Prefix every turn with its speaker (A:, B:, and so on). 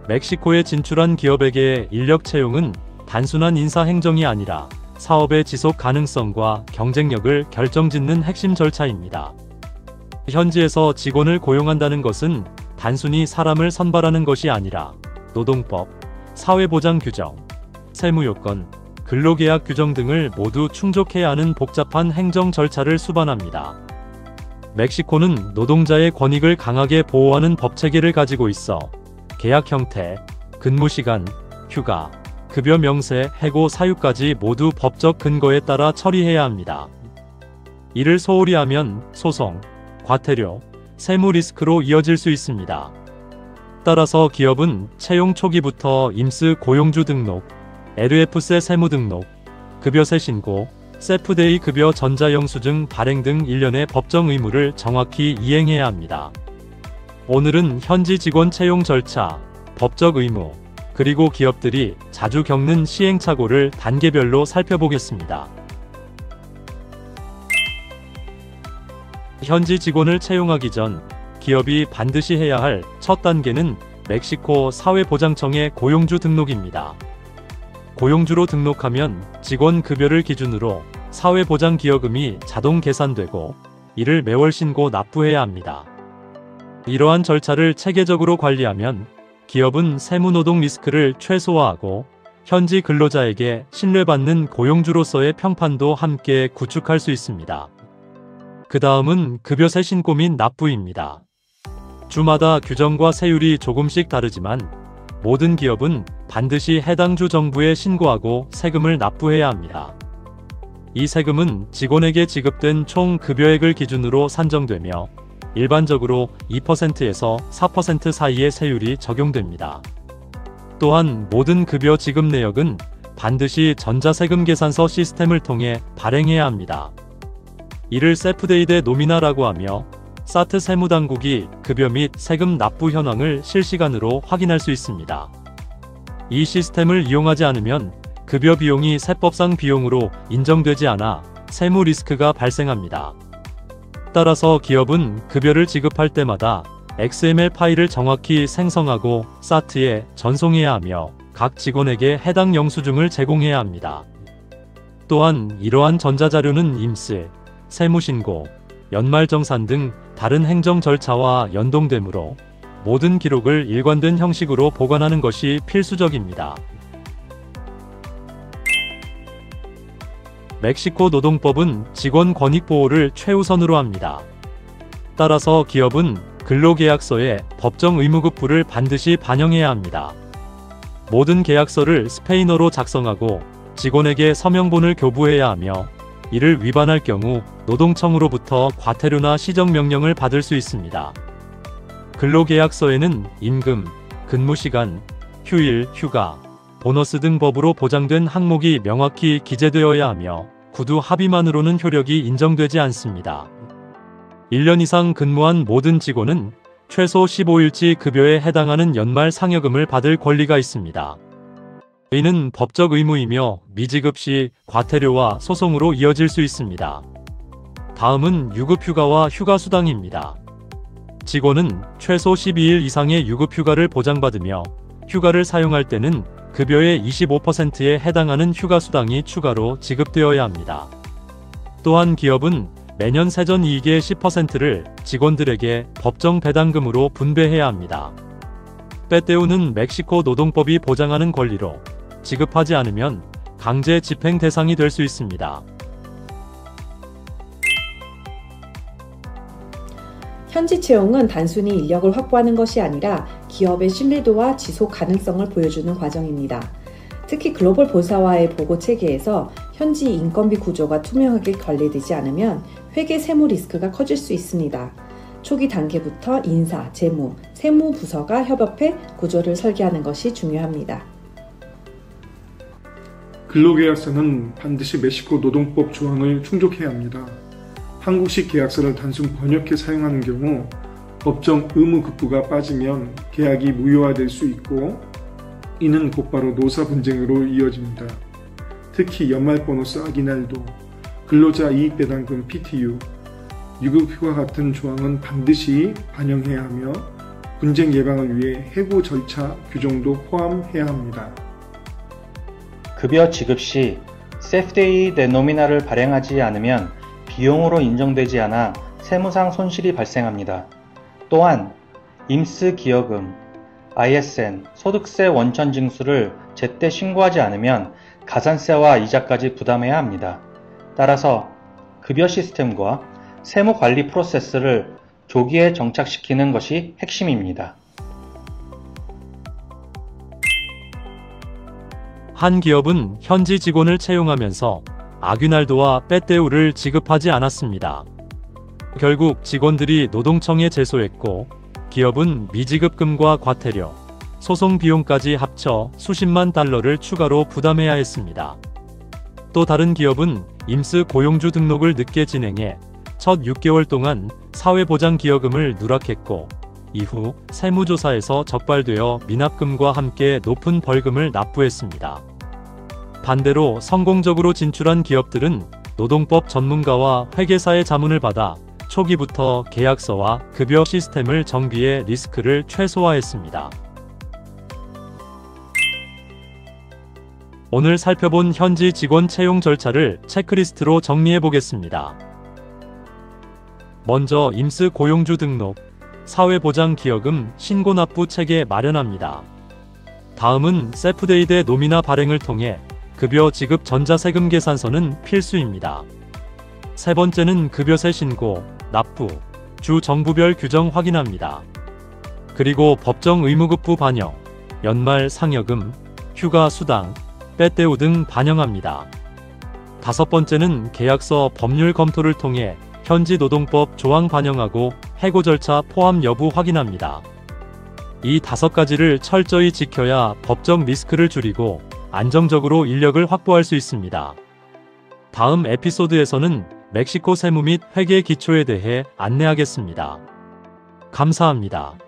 A: 멕시코에 진출한 기업에게 인력 채용은 단순한 인사 행정이 아니라 사업의 지속 가능성과 경쟁력을 결정짓는 핵심 절차입니다. 현지에서 직원을 고용한다는 것은 단순히 사람을 선발하는 것이 아니라 노동법, 사회보장 규정, 세무요건, 근로계약 규정 등을 모두 충족해야 하는 복잡한 행정 절차를 수반합니다. 멕시코는 노동자의 권익을 강하게 보호하는 법체계를 가지고 있어 계약 형태, 근무시간, 휴가, 급여 명세, 해고 사유까지 모두 법적 근거에 따라 처리해야 합니다. 이를 소홀히 하면 소송, 과태료, 세무 리스크로 이어질 수 있습니다. 따라서 기업은 채용 초기부터 임스 고용주 등록, LF세 세무 등록, 급여세 신고, 세프데이 급여 전자영수증 발행 등 일련의 법정 의무를 정확히 이행해야 합니다. 오늘은 현지 직원 채용 절차, 법적 의무, 그리고 기업들이 자주 겪는 시행착오를 단계별로 살펴보겠습니다. 현지 직원을 채용하기 전 기업이 반드시 해야 할 첫 단계는 멕시코 사회보장청의 고용주 등록입니다. 고용주로 등록하면 직원 급여를 기준으로 사회보장기여금이 자동 계산되고 이를 매월 신고 납부해야 합니다. 이러한 절차를 체계적으로 관리하면 기업은 세무노동 리스크를 최소화하고 현지 근로자에게 신뢰받는 고용주로서의 평판도 함께 구축할 수 있습니다. 그 다음은 급여세 신고 및 납부입니다. 주마다 규정과 세율이 조금씩 다르지만 모든 기업은 반드시 해당 주 정부에 신고하고 세금을 납부해야 합니다. 이 세금은 직원에게 지급된 총 급여액을 기준으로 산정되며 일반적으로 2%에서 4% 사이의 세율이 적용됩니다. 또한 모든 급여 지급 내역은 반드시 전자세금 계산서 시스템을 통해 발행해야 합니다. 이를 세프데이데 노미나라고 하며 사트 세무당국이 급여 및 세금 납부 현황을 실시간으로 확인할 수 있습니다. 이 시스템을 이용하지 않으면 급여 비용이 세법상 비용으로 인정되지 않아 세무 리스크가 발생합니다. 따라서 기업은 급여를 지급할 때마다 XML 파일을 정확히 생성하고 사트에 전송해야 하며 각 직원에게 해당 영수증을 제공해야 합니다. 또한 이러한 전자자료는 임스, 세무신고, 연말정산 등 다른 행정 절차와 연동되므로 모든 기록을 일관된 형식으로 보관하는 것이 필수적입니다. 멕시코 노동법은 직원 권익 보호를 최우선으로 합니다. 따라서 기업은 근로계약서에 법정 의무급부를 반드시 반영해야 합니다. 모든 계약서를 스페인어로 작성하고 직원에게 서명본을 교부해야 하며 이를 위반할 경우 노동청으로부터 과태료나 시정명령을 받을 수 있습니다. 근로계약서에는 임금, 근무시간, 휴일, 휴가, 보너스 등 법으로 보장된 항목이 명확히 기재되어야 하며 구두 합의만으로는 효력이 인정되지 않습니다. 1년 이상 근무한 모든 직원은 최소 15일치 급여에 해당하는 연말 상여금을 받을 권리가 있습니다. 이는 법적 의무이며 미지급 시 과태료와 소송으로 이어질 수 있습니다. 다음은 유급휴가와 휴가수당입니다. 직원은 최소 12일 이상의 유급휴가를 보장받으며 휴가를 사용할 때는 급여의 25%에 해당하는 휴가수당이 추가로 지급되어야 합니다. 또한 기업은 매년 세전 이익의 10%를 직원들에게 법정 배당금으로 분배해야 합니다. 빼떼우는 멕시코 노동법이 보장하는 권리로 지급하지 않으면 강제 집행 대상이 될 수 있습니다.
B: 현지 채용은 단순히 인력을 확보하는 것이 아니라 기업의 신뢰도와 지속 가능성을 보여주는 과정입니다. 특히 글로벌 본사와의 보고 체계에서 현지 인건비 구조가 투명하게 관리되지 않으면 회계 세무 리스크가 커질 수 있습니다. 초기 단계부터 인사, 재무, 세무 부서가 협업해 구조를 설계하는 것이 중요합니다.
C: 근로계약서는 반드시 멕시코 노동법 조항을 충족해야 합니다. 한국식 계약서를 단순 번역해 사용하는 경우 법정 의무 급부가 빠지면 계약이 무효화될 수 있고 이는 곧바로 노사 분쟁으로 이어집니다. 특히 연말 보너스 아기날도, 근로자 이익배당금 PTU, 유급휴가 같은 조항은 반드시 반영해야 하며 분쟁 예방을 위해 해고 절차 규정도 포함해야 합니다.
D: 급여 지급 시 세프데이 데노미나를 발행하지 않으면 비용으로 인정되지 않아 세무상 손실이 발생합니다. 또한 임스 기여금, ISN, 소득세 원천 징수를 제때 신고하지 않으면 가산세와 이자까지 부담해야 합니다. 따라서 급여 시스템과 세무 관리 프로세스를 조기에 정착시키는 것이 핵심입니다.
A: 한 기업은 현지 직원을 채용하면서 아귀날도와 빼떼우를 지급하지 않았습니다. 결국 직원들이 노동청에 제소했고 기업은 미지급금과 과태료, 소송 비용까지 합쳐 수십만 달러를 추가로 부담해야 했습니다. 또 다른 기업은 임스 고용주 등록을 늦게 진행해 첫 6개월 동안 사회보장기여금을 누락했고 이후 세무조사에서 적발되어 미납금과 함께 높은 벌금을 납부했습니다. 반대로 성공적으로 진출한 기업들은 노동법 전문가와 회계사의 자문을 받아 초기부터 계약서와 급여 시스템을 정비해 리스크를 최소화했습니다. 오늘 살펴본 현지 직원 채용 절차를 체크리스트로 정리해 보겠습니다. 먼저 임스 고용주 등록, 사회보장기여금 신고납부 체계 마련합니다. 다음은 세프데이대 노미나 발행을 통해 급여 지급 전자세금 계산서는 필수입니다. 세 번째는 급여세 신고, 납부, 주 정부별 규정 확인합니다. 그리고 법정 의무급부 반영, 연말 상여금, 휴가 수당, 빼떼우 등 반영합니다. 다섯 번째는 계약서 법률 검토를 통해 현지 노동법 조항 반영하고 해고 절차 포함 여부 확인합니다. 이 5가지를 철저히 지켜야 법적 리스크를 줄이고 안정적으로 인력을 확보할 수 있습니다. 다음 에피소드에서는 멕시코 세무 및 회계 기초에 대해 안내하겠습니다. 감사합니다.